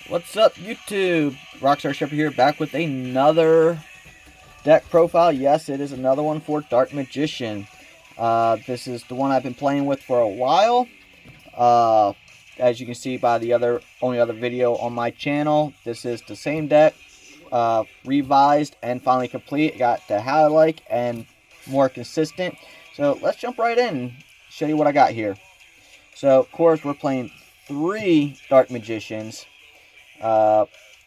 What's up, YouTube? Rockstar Shepherd here, back with another deck profile. Yes, it is another one for Dark Magician. This is the one I've been playing with for a while. As you can see by the only other video on my channel, this is the same deck, revised and finally complete. It got to how I like and more consistent. So let's jump right in and show you what I got here. So of course we're playing 3 Dark Magicians.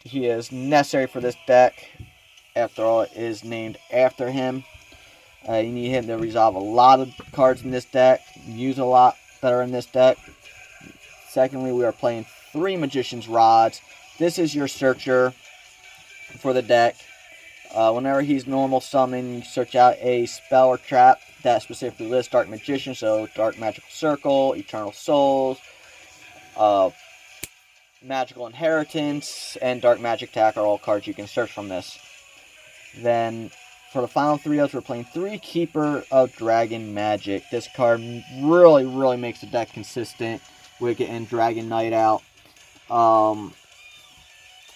He is necessary for this deck. After all, it is named after him. You need him to resolve a lot of cards in this deck, use a lot that are in this deck. Secondly, we are playing 3 Magician's Rods. This is your searcher for the deck. Whenever he's normal summon, you search out a spell or trap that specifically lists Dark Magician, so Dark Magical Circle, Eternal Souls, Magical Inheritance, and Dark Magic Attack are all cards you can search from this. Then, for the final 3 of us, we're playing 3 Keeper of Dragon Magic. This card really makes the deck consistent with getting Dragon Knight out.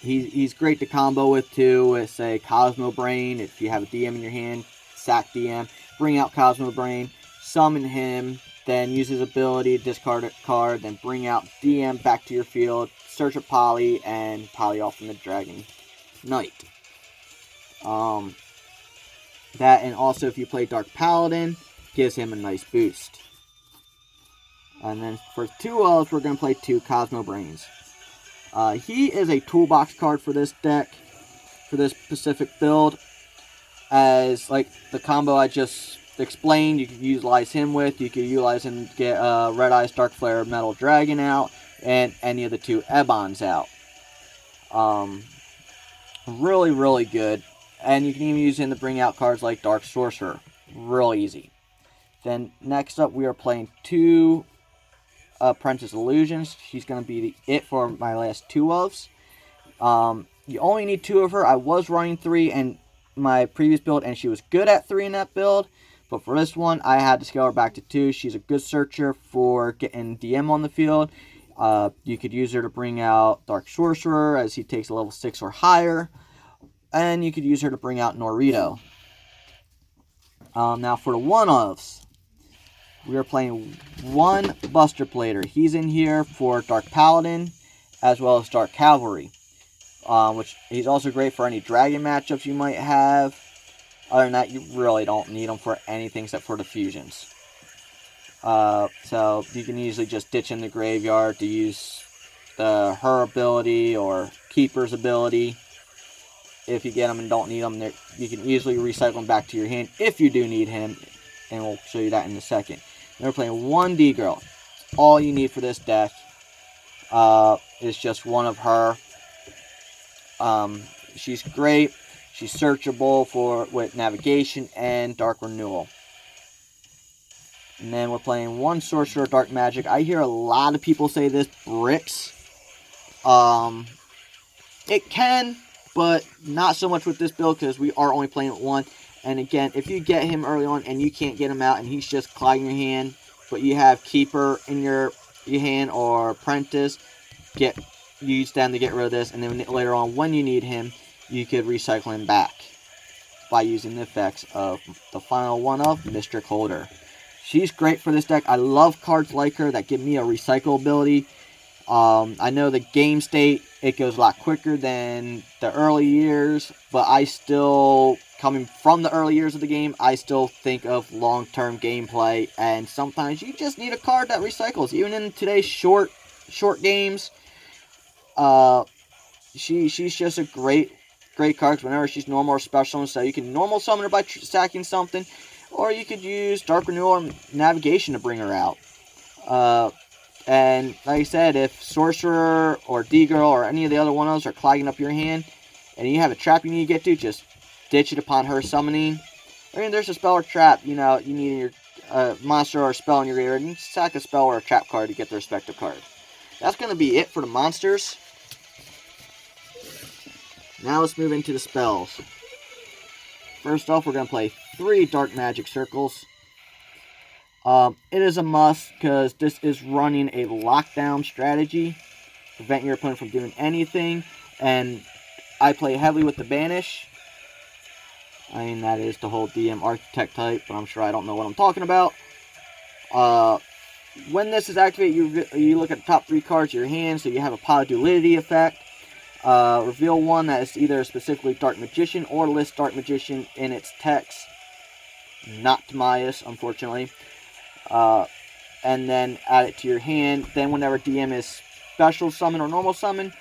He's great to combo with too, with say Cosmo Brain. If you have a DM in your hand, sack DM, bring out Cosmo Brain, summon him, then use his ability, discard a card, then bring out DM back to your field, search a poly, and poly off from the Dragon Knight. That, and also if you play Dark Paladin, gives him a nice boost. And then for 2 elves, we're going to play 2 Cosmo Brains. He is a toolbox card for this deck, for this specific build. As like the combo I just explained, you could utilize him with. You could utilize him to get Red Eyes, Dark Flare, Metal Dragon out, and any of the 2 Ebons out. Really good. And you can even use him to bring out cards like Dark Sorcerer. Real easy. Then next up, we are playing 2 Apprentice Illusions. She's going to be it for my last 2 elves. You only need 2 of her. I was running 3 in my previous build, and she was good at 3 in that build. But for this one, I had to scale her back to 2. She's a good searcher for getting DM on the field. You could use her to bring out Dark Sorcerer, as he takes a level 6 or higher. And you could use her to bring out Norito. Now for the 1-ofs, we are playing 1 Buster Plater. He's in here for Dark Paladin, as well as Dark Cavalry. Which he's also great for any dragon matchups you might have. Other than that, you really don't need him for anything except for the fusions. So you can easily just ditch in the graveyard to use her ability or Keeper's ability. If you get them and don't need them, you can easily recycle them back to your hand if you do need him. And we'll show you that in a second. And we're playing 1 D-Girl. All you need for this deck is just 1 of her. She's great. She's searchable with Navigation and Dark Renewal. And then we're playing 1 Sorcerer Dark Magic. I hear a lot of people say this bricks. It can, but not so much with this build because we are only playing 1. And again, if you get him early on and you can't get him out and he's just clogging your hand, but you have Keeper in your hand or Apprentice, use them to get rid of this. And then later on, when you need him, you could recycle him back by using the effects of the final one of Mystic Holder. She's great for this deck. I love cards like her that give me a recycle ability. I know the game state, it goes a lot quicker than the early years, but I still, coming from the early years of the game, I still think of long-term gameplay, and sometimes you just need a card that recycles. Even in today's short games, she's just a great card whenever she's normal or special, so you can normal summon her by sacking something, or you could use Dark Renewal or Navigation to bring her out. And like I said, if Sorcerer or D-Girl or any of the other one-ofs are clogging up your hand, and you have a trap you need to get to, just ditch it upon her summoning. I mean, there's a spell or trap, you need your monster or spell in your graveyard, and sack a spell or a trap card to get the respective card. That's going to be it for the monsters. Now let's move into the spells. First off, we're going to play 3 Dark Magic Circles. It is a must because this is running a lockdown strategy. prevent your opponent from doing anything. And I play heavily with the Banish. I mean, that is the whole DM Architect type, but I'm sure I don't know what I'm talking about. When this is activated, you look at the top 3 cards of your hand, so you have a Pile of Duality effect. Reveal one that is either specifically Dark Magician or list Dark Magician in its text. Not Timaeus, unfortunately. And then add it to your hand. Then whenever DM is special summon or normal summon,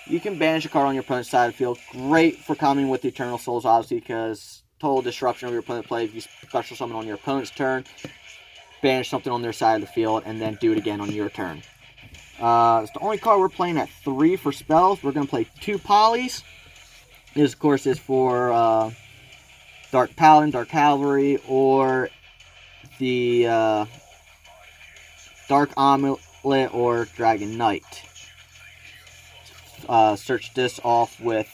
you can banish a card on your opponent's side of the field. Great for coming with the Eternal Souls, obviously, because total disruption of your opponent's play. If you special summon on your opponent's turn, banish something on their side of the field, and then do it again on your turn. It's the only card we're playing at 3 for spells. We're going to play 2 Polys. This, of course, is for Dark Paladin, Dark Cavalry, or the Dark Amulet or Dragon Knight. Search this off with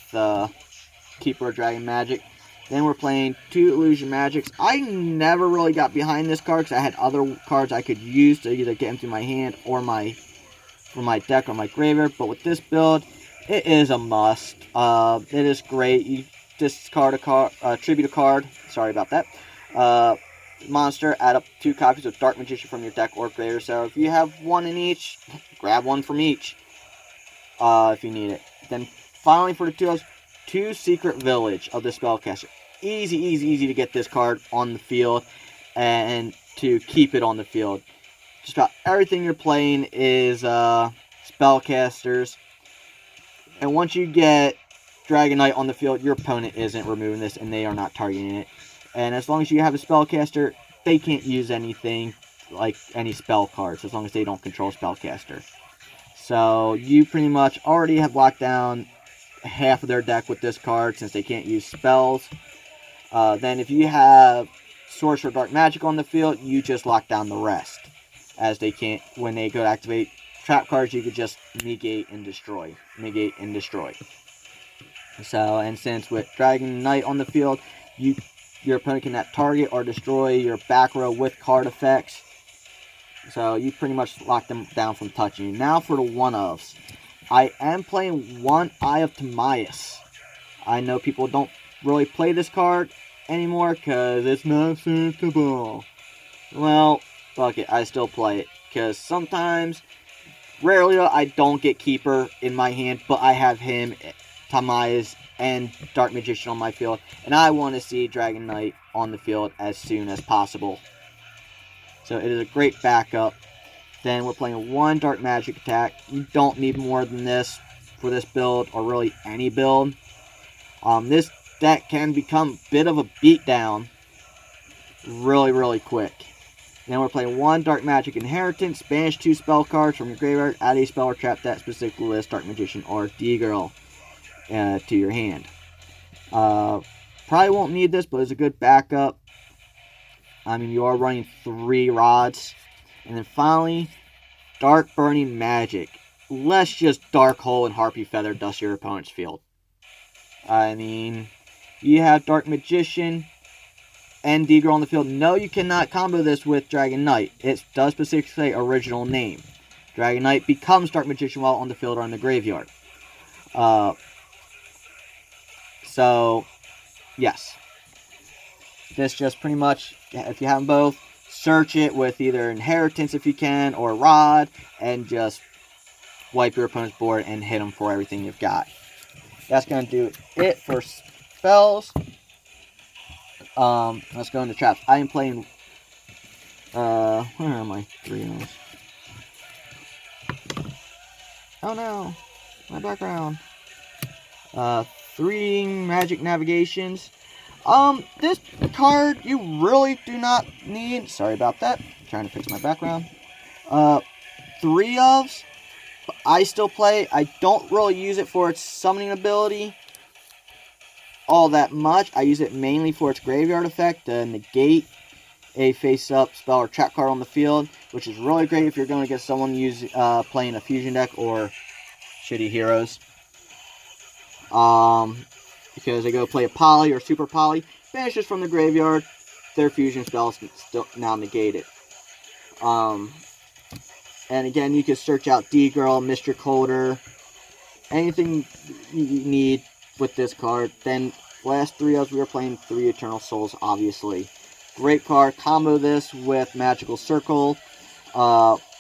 Keeper of Dragon Magic. Then we're playing 2 Illusion Magics. I never really got behind this card because I had other cards I could use to either get into my hand or for my deck or my graveyard. But with this build, it is a must. It is great. You discard a card, tribute a card. Sorry about that. Monster, add up 2 copies of Dark Magician from your deck or graveyard. So if you have one in each, grab one from each if you need it. Then finally for the 2 2 Secret Village of the Spellcaster. Easy to get this card on the field and to keep it on the field. Just about everything you're playing is Spellcasters. And once you get Dragon Knight on the field, your opponent isn't removing this and they are not targeting it. And as long as you have a Spellcaster, they can't use anything like any spell cards as long as they don't control Spellcaster. So you pretty much already have locked down half of their deck with this card since they can't use spells. Then if you have Sorcerer Dark Magic on the field, you just lock down the rest. As they can't, when they go to activate trap cards, you could just negate and destroy. Negate and destroy. So, and since with Dragon Knight on the field, your opponent cannot target or destroy your back row with card effects. So you pretty much lock them down from touching you. Now for the one-ofs. I am playing 1 Eye of Timaeus. I know people don't really play this card anymore because it's not sensible. Well, fuck it, I still play it. Because sometimes, rarely, I don't get Keeper in my hand, but I have him, Timaeus, and Dark Magician on my field. And I want to see Dragon Knight on the field as soon as possible. So it is a great backup. Then we're playing 1 Dark Magic attack. You don't need more than this for this build, or really any build. This deck can become a bit of a beatdown really quick. Then we're playing 1 Dark Magic Inheritance. Banish 2 spell cards from your graveyard. Add a spell or trap that specifically lists Dark Magician or D-Girl to your hand. Probably won't need this, but it's a good backup. I mean, you are running 3 rods. And then finally, Dark Burning Magic. Let's just Dark Hole and Harpy Feather dust your opponent's field. I mean, you have Dark Magician and D-Girl on the field. No, you cannot combo this with Dragon Knight. It does specifically say original name. Dragon Knight becomes Dark Magician while on the field or in the graveyard. So, yes. This just pretty much, if you have them both, search it with either Inheritance if you can, or Rod, and just wipe your opponent's board and hit them for everything you've got. That's going to do it for spells. Let's go into traps. I am playing, where are my 3 of those? Oh no, my background. 3 Magic Navigations. This card you really do not need. Sorry about that. I'm trying to fix my background. 3 ofs. I still play. I don't really use it for its summoning ability all that much. I use it mainly for its graveyard effect to negate a face-up spell or trap card on the field, which is really great if you're going to get someone playing a fusion deck or shitty heroes. Because they go play a Poly or Super Poly, banishes from the graveyard, their fusion spells still now negated. And again, you can search out D-Girl, Mr. Coulter, anything you need with this card. Then last 3-0s we were playing 3 Eternal Souls, obviously. Great card. Combo this with Magical Circle.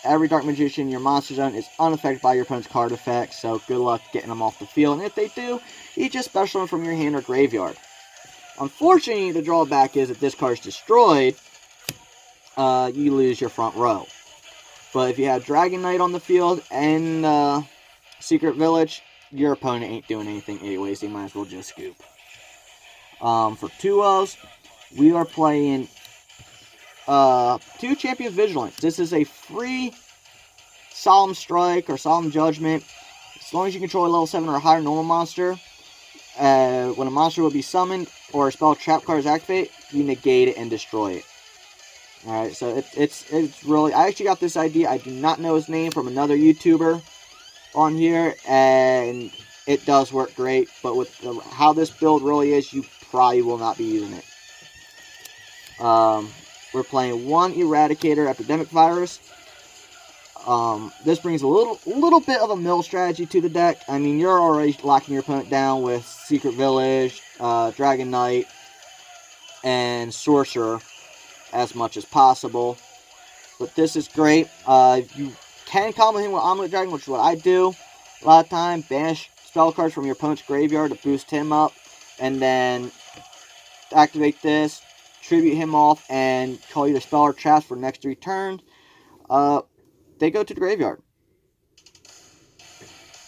Every Dark Magician in your monster zone is unaffected by your opponent's card effects, so good luck getting them off the field. And if they do, you just special them from your hand or graveyard. Unfortunately, the drawback is if this card is destroyed, you lose your front row. But if you have Dragon Knight on the field and Secret Village, your opponent ain't doing anything anyways. They might as well just scoop. For 2-0s, we are playing 2 Champion Vigilance. This is a free Solemn Strike or Solemn Judgment. As long as you control a level 7 or higher normal monster, when a monster will be summoned or a spell trap card is activated, you negate it and destroy it. Alright, so it's really... I actually got this idea. I do not know his name, from another YouTuber on here, and it does work great, but with how this build really is, you probably will not be using it. We're playing 1 Eradicator Epidemic Virus. This brings a little bit of a mill strategy to the deck. I mean, you're already locking your opponent down with Secret Village, Dragon Knight, and Sorcerer as much as possible. But this is great. You can combo him with Omelet Dragon, which is what I do a lot of time. Banish spell cards from your opponent's graveyard to boost him up, and then activate this, tribute him off, and call either spell or traps for the next 3 turns. They go to the graveyard.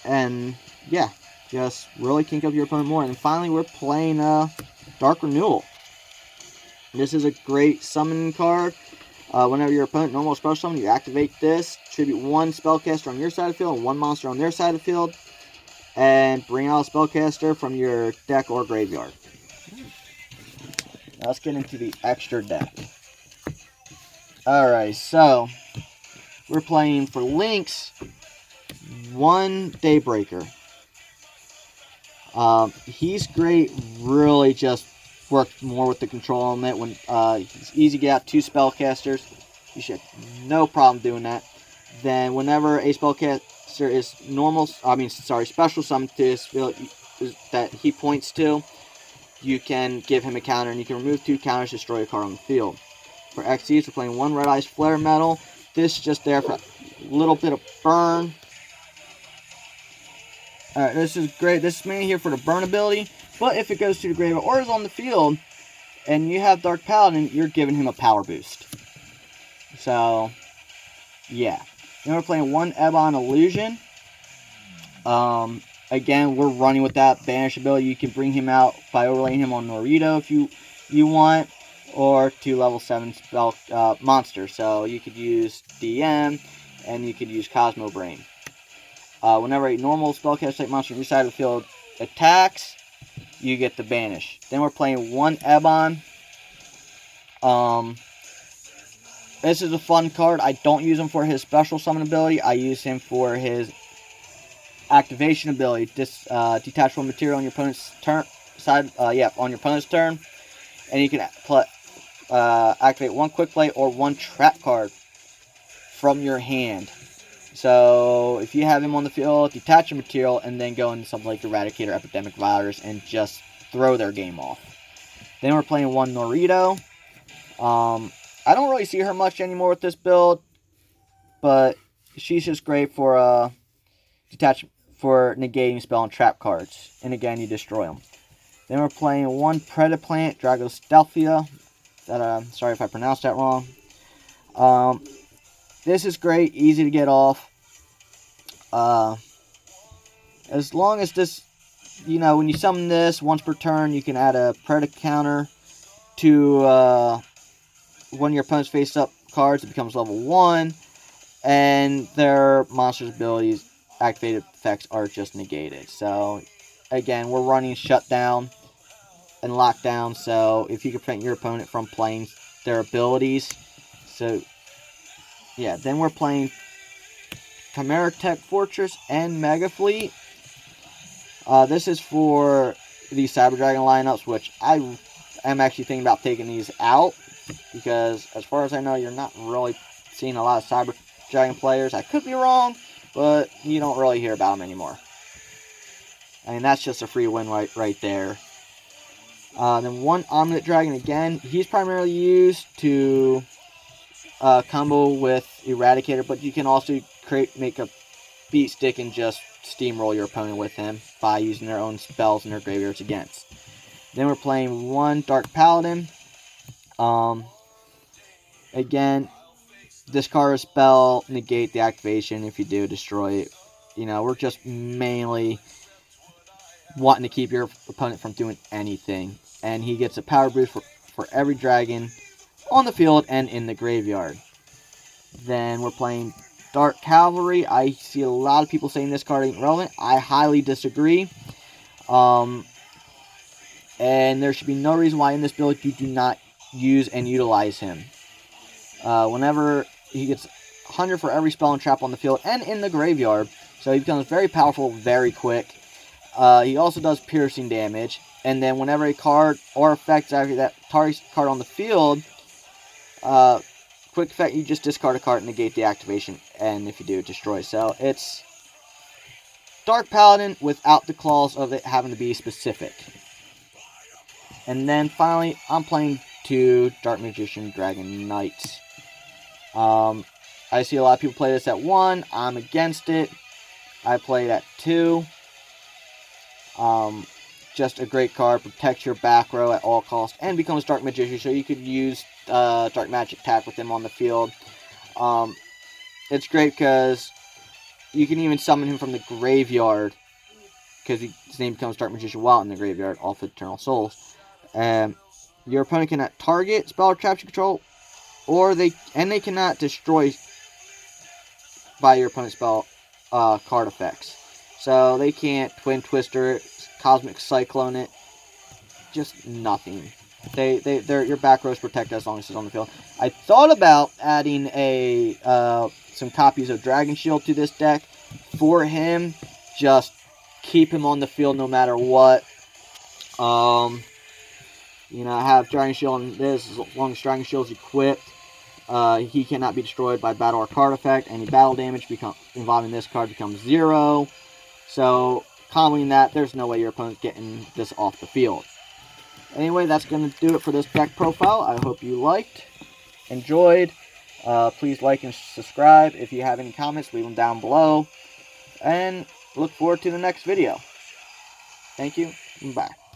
And yeah, just really kink up your opponent more. And finally, we're playing Dark Renewal. This is a great summoning card. Whenever your opponent normal spell summon, you activate this, tribute 1 spellcaster on your side of the field and 1 monster on their side of the field, and bring out a spellcaster from your deck or graveyard. Now let's get into the extra deck. Alright, so we're playing for Lynx 1 Daybreaker. He's great, really just works more with the control element. When it's easy to get out 2 spellcasters, you should have no problem doing that. Then whenever a spellcaster is special summoned to his field that he points to, you can give him a counter, and you can remove 2 counters to destroy a card on the field. For Xyz, we're playing 1 Red Eyes Flare Metal. This is just there for a little bit of burn. Alright, this is great. This is mainly here for the burn ability, but if it goes to the graveyard or is on the field, and you have Dark Paladin, you're giving him a power boost. So, yeah. Then we're playing 1 Ebon Illusion. Again, we're running with that banish ability. You can bring him out by overlaying him on Norito if you want, or 2 level 7 spell monsters. So you could use DM, and you could use Cosmo Brain. Whenever a normal spellcaster type monster on your side of the field attacks, you get the banish. Then we're playing 1 Ebon. This is a fun card. I don't use him for his special summon ability. I use him for his activation ability. Detach 1 material on your opponent's turn. On your opponent's turn, and you can activate 1 quick play or 1 trap card from your hand. So if you have him on the field, detach a material, and then go into something like Eradicator Epidemic Virus and just throw their game off. Then we're playing 1 Norito. I don't really see her much anymore with this build, but she's just great for for negating spell and trap cards. And again, you destroy them. Then we're playing 1 Predaplant, Dragostelphia. Sorry if I pronounced that wrong. This is great, easy to get off. As long as this, when you summon this once per turn, you can add a Preda counter to one of your opponent's face-up cards. It becomes level 1, and their monster's abilities, activated effects are just negated. So, again, we're running Shutdown and Lockdown, so if you can prevent your opponent from playing their abilities. So, yeah, then we're playing Chimera Tech Fortress and Mega Fleet. This is for the Cyber Dragon lineups, which I am actually thinking about taking these out, because as far as I know, you're not really seeing a lot of Cyber Dragon players. I could be wrong, but you don't really hear about them anymore. I mean, that's just a free win right there. Then one Omnit Dragon again. He's primarily used to combo with Eradicator, but you can also make a beat stick and just steamroll your opponent with him by using their own spells in their graveyards against. Then we're playing one Dark Paladin. Again, discard a spell, negate the activation. If you do, destroy it. You know, we're just mainly wanting to keep your opponent from doing anything. And he gets a power boost for every dragon on the field and in the graveyard. Then we're playing Dark Cavalry. I see a lot of people saying this card ain't relevant. I highly disagree. And there should be no reason why in this build you do not use and utilize him. Whenever he gets 100 for every spell and trap on the field and in the graveyard. So he becomes very powerful very quick. He also does piercing damage. And then whenever a card or effect after that target card on the field, quick effect, you just discard a card and negate the activation. And if you do, it destroys. So it's Dark Paladin without the clause of it having to be specific. And then finally, I'm playing 2 Dark Magician Dragon Knights. I see a lot of people play this at 1. I'm against it. I play it at 2. Just a great card. Protects your back row at all costs and becomes Dark Magician, so you could use Dark Magic attack with him on the field. It's great because you can even summon him from the graveyard because his name becomes Dark Magician while in the graveyard off Eternal Souls. Your opponent cannot target spell or traps you control, or they cannot destroy by your opponent's spell card effects. So they can't Twin Twister it, Cosmic Cyclone it, just nothing. Your back row is protected as long as it's on the field. I thought about adding some copies of Dragon Shield to this deck for him, just keep him on the field no matter what. You know, I have Dragon Shield on this. As long as Dragon Shield is equipped, he cannot be destroyed by battle or card effect. Any battle damage involving this card becomes 0. So, comboing that, there's no way your opponent's getting this off the field. Anyway, that's going to do it for this deck profile. I hope you enjoyed. Please like and subscribe. If you have any comments, leave them down below. And look forward to the next video. Thank you, and bye.